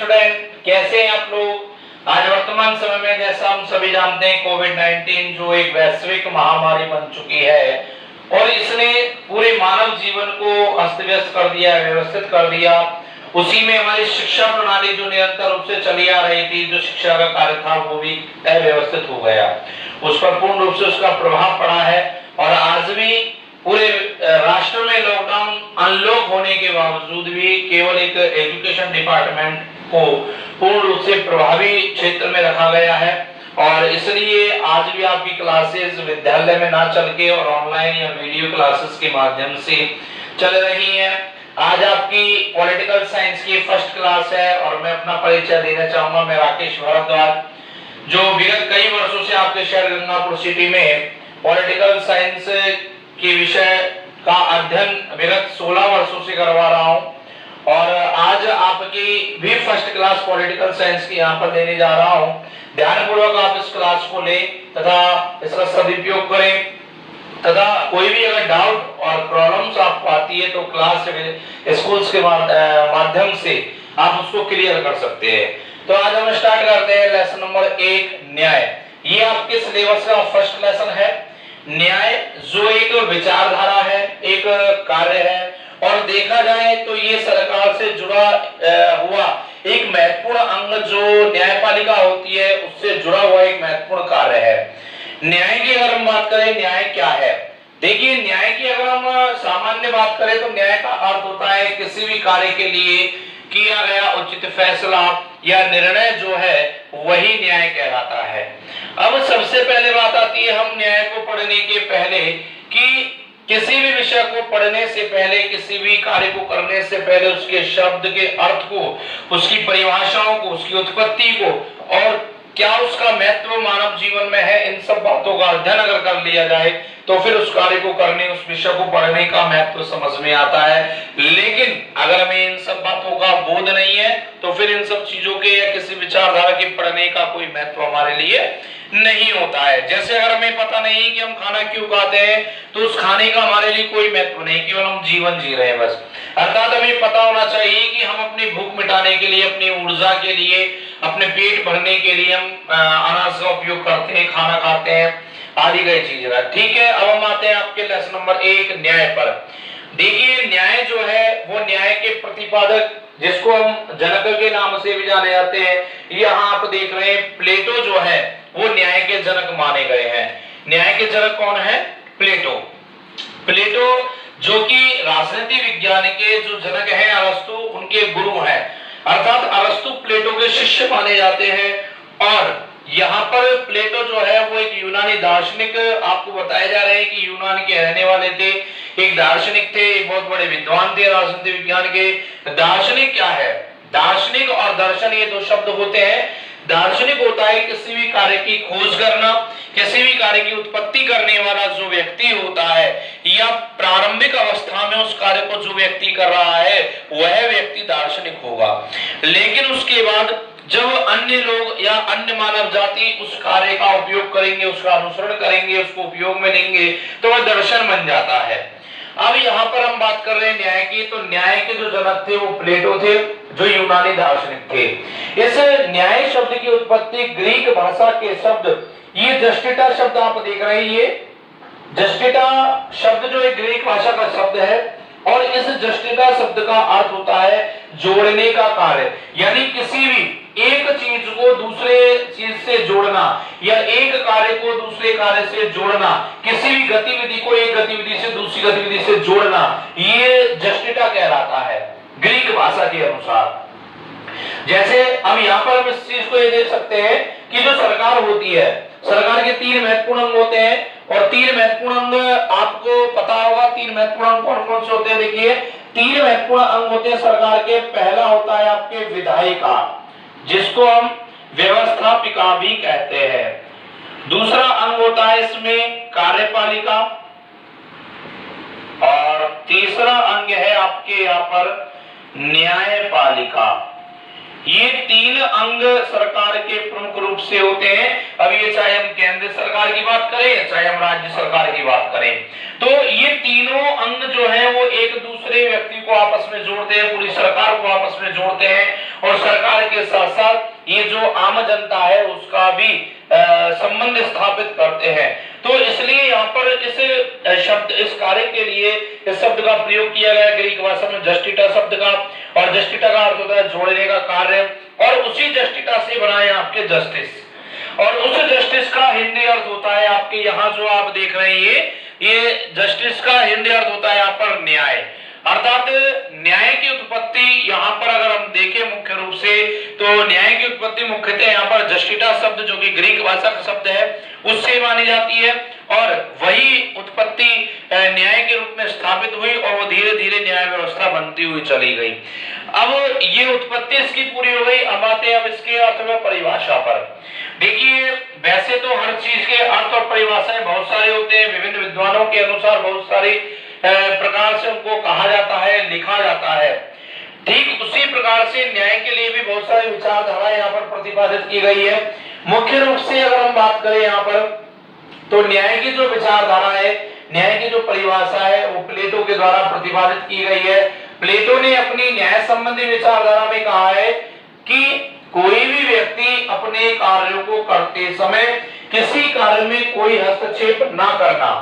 Student, कैसे हैं आप लोग। आज वर्तमान समय में जैसा हम सभी जानते हैं कोविड-19 जो एक वैश्विक महामारी बन चुकी है और इसने पूरे मानव जीवन को अस्त व्यस्त कर दिया, व्यवस्थित कर दिया। उसी में हमारी शिक्षा प्रणाली जो निरंतर रूप से चली आ रही थी, जो शिक्षा का कार्य था वो भी अव्यवस्थित हो गया, उस पर पूर्ण रूप से उसका प्रभाव पड़ा है। और आज भी पूरे राष्ट्र में लॉकडाउन अनलॉक होने के बावजूद भी केवल एक एजुकेशन डिपार्टमेंट को पूर्ण रूप से प्रभावी क्षेत्र में रखा गया है और इसलिए आज भी आपकी क्लासेस विद्यालय में ना चल के और ऑनलाइन या वीडियो क्लासेस के माध्यम से चल रही हैं। आज आपकी पॉलिटिकल साइंस की फर्स्ट क्लास है और मैं अपना परिचय देना चाहूंगा। मैं राकेश भारद्वाज, जो विगत कई वर्षों से आपके शहर गंगापुर सिटी में पॉलिटिकल साइंस के विषय का अध्ययन विगत 16 वर्षों से करवा रहा हूं और आज आपकी भी फर्स्ट क्लास पॉलिटिकल साइंस की यहां पर लेने जा रहा हूं। ध्यानपूर्वक आप इस क्लास को लें तथा इसका सदुपयोग करें तथा कोई भी अगर डाउट और प्रॉब्लम्स आपको आती है तो क्लास स्कूल्स के माध्यम से आप उसको क्लियर कर सकते हैं। तो आज हम स्टार्ट करते हैं लेसन नंबर 1, न्याय। ये आपके सिलेबस का फर्स्ट लेसन है। न्याय जो एक विचारधारा है, एक कार्य है और देखा जाए तो ये सरकार से जुड़ा हुआ एक महत्वपूर्ण अंग जो न्यायपालिका होती है उससे जुड़ा हुआ एक महत्वपूर्ण कार्य है। न्याय की अगर हम बात करें, न्याय क्या है? देखिए, न्याय की अगर हम सामान्य बात करें तो न्याय का अर्थ होता है किसी भी कार्य के लिए किया गया उचित फैसला या निर्णय जो है वही न्याय कहलाता है। अब सबसे पहले बात आती है हम न्याय को पढ़ने के पहले कि किसी भी विषय को पढ़ने से पहले, किसी भी कार्य को करने से पहले उसके शब्द के अर्थ को, उसकी परिभाषाओं को, उसकी उत्पत्ति को और क्या उसका महत्व मानव जीवन में है, इन सब बातों का अध्ययन अगर कर लिया जाए तो फिर उस कार्य को करने, उस विषय को पढ़ने का महत्व समझ में आता है। लेकिन अगर हमें इन सब बातों का बोध नहीं है तो फिर इन सब चीजों के या किसी विचारधारा के पढ़ने का कोई महत्व हमारे लिए नहीं होता है। जैसे अगर हमें पता नहीं कि हम खाना क्यों खाते हैं तो उस खाने का हमारे लिए कोई महत्व नहीं, केवल हम जीवन जी रहे हैं बस। अर्थात हमें पता होना चाहिए कि हम अपनी भूख मिटाने के लिए, अपनी ऊर्जा के लिए, अपने पेट भरने के लिए हम अनाज का उपयोग करते हैं, खाना खाते हैं, आदि कई चीजें है। ठीक है, अब हम आते हैं आपके लेसन नंबर 1, न्याय पर। देखिए, न्याय जो है वो न्याय के प्रतिपादक, जिसको हम जनक के नाम से भी जाने जाते हैं, यहाँ आप देख रहे हैं प्लेटो जो है वो न्याय के जनक माने गए हैं। न्याय के जनक कौन है? प्लेटो। प्लेटो जो कि राजनीति विज्ञान के जो जनक हैं, अरस्तु उनके गुरु हैं, अर्थात अरस्तु प्लेटो के शिष्य माने जाते हैं। और यहाँ पर प्लेटो जो है वो एक यूनानी दार्शनिक, आपको बताया जा रहा है कि यूनान के रहने वाले थे, एक दार्शनिक थे, एक बहुत बड़े विद्वान थे राजनीति विज्ञान के। दार्शनिक क्या है? दार्शनिक और दर्शन ये दो शब्द होते हैं। दार्शनिक होता है किसी भी कार्य की खोज करना, किसी भी कार्य की उत्पत्ति करने वाला जो व्यक्ति होता है या प्रारंभिक अवस्था में उस कार्य को जो व्यक्ति कर रहा है वह व्यक्ति दार्शनिक होगा। लेकिन उसके बाद जब अन्य लोग या अन्य मानव जाति उस कार्य का उपयोग करेंगे, उसका अनुसरण करेंगे, उसको उपयोग में लेंगे तो वह दर्शन बन जाता है। अब यहाँ पर हम बात कर रहे हैं न्याय की, तो न्याय के जो जनक थे वो प्लेटो थे, जो यूनानी दार्शनिक थे। इस न्याय शब्द की उत्पत्ति ग्रीक भाषा के शब्द, ये जस्टिटा शब्द आप देख रहे हैं, ये जस्टिटा शब्द जो एक ग्रीक भाषा का शब्द है और इस जस्टिटा शब्द का अर्थ होता है जोड़ने का कार्य, यानी किसी भी एक चीज को दूसरे चीज से जोड़ना या एक कार्य को दूसरे कार्य से जोड़ना, किसी भी गतिविधि को एक गतिविधि से दूसरी गतिविधि से जोड़ना, ये जस्टिटा कहलाता है ग्रीक भाषा के अनुसार। जैसे अब यहाँ पर हम इस चीज को ये देख सकते हैं कि जो सरकार होती है, सरकार के 3 महत्वपूर्ण अंग होते हैं और 3 महत्वपूर्ण अंग आपको पता होगा। 3 महत्वपूर्ण अंग कौन कौन से होते हैं? देखिए, 3 महत्वपूर्ण अंग होते हैं सरकार के। पहला होता है आपके विधायिका, जिसको हम व्यवस्थापिका भी कहते हैं। दूसरा अंग होता है इसमें कार्यपालिका और तीसरा अंग है आपके यहाँ पर न्यायपालिका। ये 3 अंग सरकार के प्रमुख रूप से होते हैं। अब ये चाहे हम केंद्र सरकार की बात करें चाहे हम राज्य सरकार की बात करें, तो ये तीनों अंग जो है वो एक दूसरे व्यक्ति को आपस में जोड़ते हैं, पूरी सरकार को आपस में जोड़ते हैं और सरकार के साथ साथ ये जो आम जनता है उसका भी संबंध स्थापित करते हैं। तो इसलिए यहाँ पर इस शब्द, इस कार्य के लिए इस शब्द का प्रयोग किया गया ग्रीक भाषा में जस्टिटा शब्द का, और जस्टिटा का अर्थ होता है जोड़ने का कार्य, और उसी जस्टिटा से बनाए आपके जस्टिस, और उस जस्टिस का हिंदी अर्थ होता है आपके यहाँ जो आप देख रहे हैं ये जस्टिस का हिंदी अर्थ होता है यहाँ पर न्याय, अर्थात न्याय की उत्पत्ति यहाँ पर अगर हम देखें मुख्य रूप से तो न्याय की उत्पत्ति मुख्यतः यहाँ पर जस्टिटा शब्द जो कि ग्रीक भाषा का शब्द है उससे मानी जाती है, और वही उत्पत्ति न्याय के रूप में स्थापित हुई और वो धीरे धीरे न्याय व्यवस्था बनती हुई चली गई। अब ये उत्पत्ति इसकी पूरी हो गई। अब आते हैं अब इसके अर्थ में परिभाषा पर। देखिए वैसे तो हर चीज के अर्थ और परिभाषाएं बहुत सारे होते हैं, विभिन्न विद्वानों के अनुसार बहुत सारी प्रकार से उनको कहा जाता है, लिखा जाता है। ठीक उसी प्रकार से न्याय के लिए भी बहुत सारी विचारधाराएं यहाँ पर प्रतिपादित की गई है। मुख्य रूप से अगर हम बात करें यहाँ पर तो न्याय की जो विचारधारा है, न्याय की जो परिभाषा है वो प्लेटो के द्वारा प्रतिपादित की गई है। प्लेटो ने अपनी न्याय संबंधी विचारधारा में कहा है कि कोई भी व्यक्ति अपने कार्यों को करते समय किसी कार्य में कोई हस्तक्षेप ना करना,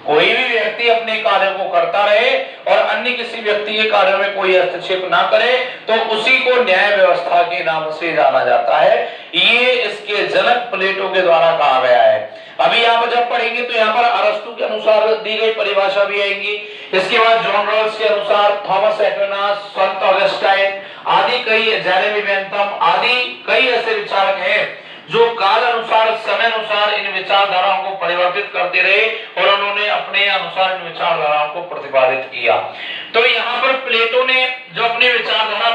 कोई भी व्यक्ति अपने कार्यों को करता रहे और अन्य किसी व्यक्ति के कार्यों में कोई हस्तक्षेप ना करे तो उसी को न्याय व्यवस्था के नाम से जाना जाता है। ये इसके जनक प्लेटो के द्वारा कहा गया है। अभी आप जब पढ़ेंगे तो यहाँ पर अरस्तु के अनुसार दी गई परिभाषा भी आएंगी। इसके बाद जॉन रॉल्स के अनुसार, थॉमस एक्विनास, संत ऑगस्टाइन आदि कई, जेरेमी बेंथम आदि कई ऐसे विचारक हैं जो काल अनुसार, समय अनुसार इन विचारधाराओं को परिवर्तित करते रहे और उन्होंने अपने अनुसार इन विचारधाराओं को प्रतिपादित किया। तो यहाँ पर प्लेटो ने जो अपनी विचारधारा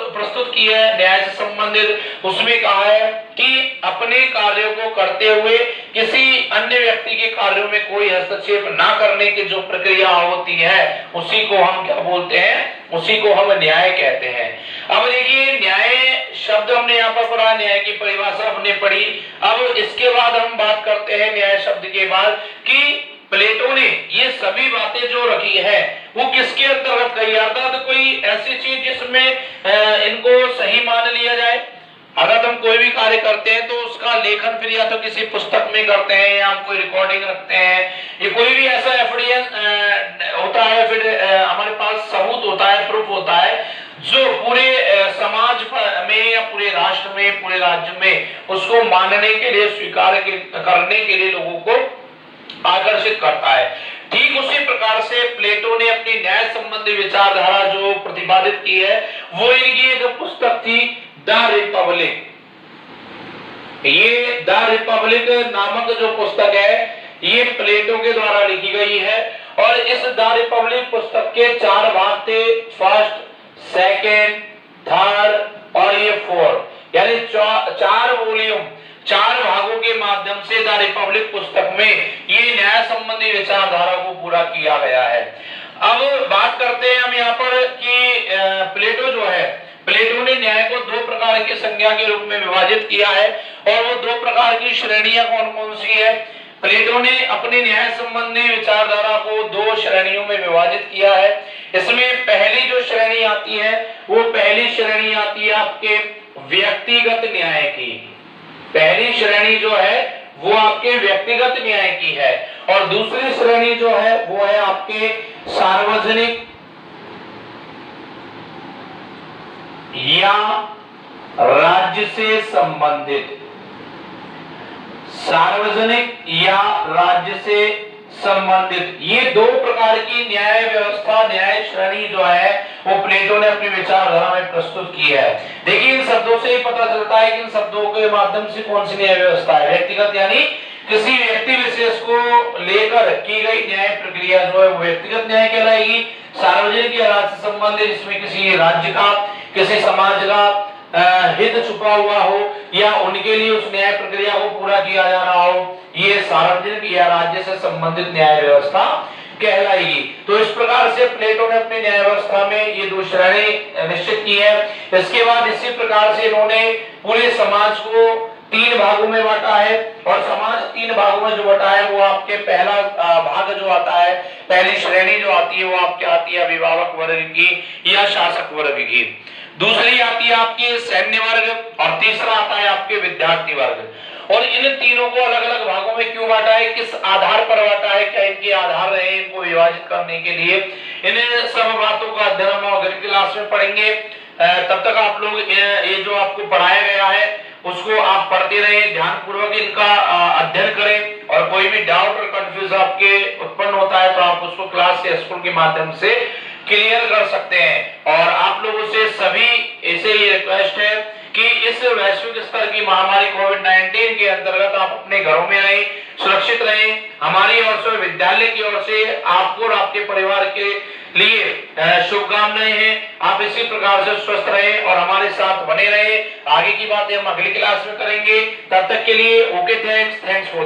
प्रस्तुत की है न्याय से संबंधित, उसमें कहा है कि अपने कार्यों को करते हुए किसी अन्य व्यक्ति के कार्यों में कोई हस्तक्षेप ना करने की जो प्रक्रिया होती है उसी को हम क्या बोलते हैं, उसी को हम न्याय कहते हैं। अब देखिए न्याय शब्द हमने यहाँ पर पढ़ा, न्याय की परिभाषा हमने पढ़ी। अब इसके बाद हम बात करते हैं न्याय शब्द के बाद कि प्लेटो ने ये सभी बातें जो रखी है वो किसके अंतर्गत कही, अर्थात कोई ऐसी चीज जिसमें इनको सही मान लिया जाए। अगर हम कोई भी कार्य करते हैं तो उसका लेखन फिर या तो किसी पुस्तक में करते हैं या हम कोई रिकॉर्डिंग रखते हैं, ये कोई भी ऐसा एविडेंस होता है, फिर हमारे पास सबूत होता है, प्रूफ होता है जो पूरे समाज में या पूरे राष्ट्र में, पूरे राज्य में उसको मानने के लिए, स्वीकार करने के लिए लोगों को आकर्षित करता है। ठीक उसी प्रकार से प्लेटो ने अपनी न्याय संबंधी विचारधारा जो प्रतिपादित की है वो इनकी एक पुस्तक थी द रिपब्लिक। ये द रिपब्लिक नामक जो पुस्तक है ये प्लेटो के द्वारा लिखी गई है और इस द रिपब्लिक पुस्तक के 4 भाग थे, फर्स्ट, सेकेंड, थर्ड और ये फोर्थ, यानी 4 वॉल्यूम, 4 भागों के माध्यम से द रिपब्लिक पुस्तक में ये न्याय संबंधी विचारधारा को पूरा किया गया है। अब बात करते हैं हम यहाँ पर कि प्लेटो जो है, प्लेटो ने न्याय को 2 प्रकार की संज्ञा के रूप में विभाजित किया है और वो 2 प्रकार की श्रेणियां कौन कौन सी है। प्लेटो ने अपनी न्याय संबंधी विचारधारा को 2 श्रेणियों में विभाजित किया है। इसमें पहली जो श्रेणी आती है वो पहली श्रेणी आती है आपके व्यक्तिगत न्याय की। पहली श्रेणी जो है वो आपके व्यक्तिगत न्याय की है और दूसरी श्रेणी जो है वो है आपके सार्वजनिक या राज्य से संबंधित, सार्वजनिक या राज्य से संबंधित। ये 2 प्रकार की न्याय व्यवस्था, न्याय श्रेणी जो है वो प्लेटो ने अपनी विचारधारा में प्रस्तुत की है। देखिए इन शब्दों से ही पता चलता है कि इन शब्दों के माध्यम से कौन सी न्याय व्यवस्था है। व्यक्तिगत यानी किसी व्यक्ति विशेष को लेकर की गई न्याय प्रक्रिया जो है वो व्यक्तिगत न्याय कहलाएगी। सार्वजनिक या राज्य से संबंधित, जिसमें किसी राज्य का, किसी समाज का हित छुपा हुआ हो या उनके लिए उस न्याय प्रक्रिया को पूरा किया जा रहा हो, ये सार्वजनिक या राज्य से संबंधित न्याय व्यवस्था कहलाएगी। तो इस प्रकार से प्लेटो ने अपनी न्याय व्यवस्था में ये 2 श्रेणी निश्चित की है। इसके बाद इसी प्रकार से इन्होंने पूरे समाज को तीन भागों में बांटा है और समाज तीन भागों में जो बटा है वो आपके पहला भाग जो आता है, पहली श्रेणी जो आती है वो आपके आती है अभिभावक वर्ग की या शासक वर्ग की, दूसरी आती है आपकी सैन्य वर्ग और तीसरा आता है आपके विद्यार्थी वर्ग। और इन तीनों को अलग अलग भागों में क्यों बांटा है, किस आधार पर बांटा है, क्या इनके आधार रहे इनको विभाजित करने के लिए, इन सब बातों का अध्ययन हम अगली क्लास में पढ़ेंगे। तब तक आप लोग ये जो आपको पढ़ाया गया है उसको आप पढ़ते रहें, ध्यान पूर्वक इनका अध्ययन करें और कोई भी डाउट और कंफ्यूज आपके उत्पन्न होता है तो आप उसको क्लास या स्कूल के माध्यम से क्लियर कर सकते हैं। और आप लोगों से सभी ऐसे ही रिक्वेस्ट है कि इस वैश्विक स्तर की महामारी कोविड-19 के अंतर्गत आप अपने घरों में रहें, सुरक्षित रहें। हमारी ओर से, विद्यालय की ओर से आपको और आपके परिवार के लिए शुभकामनाएं हैं। आप इसी प्रकार से स्वस्थ रहें और हमारे साथ बने रहें। आगे की बातें हम अगली क्लास में करेंगे। तब तक के लिए ओके, थैंक्स फॉर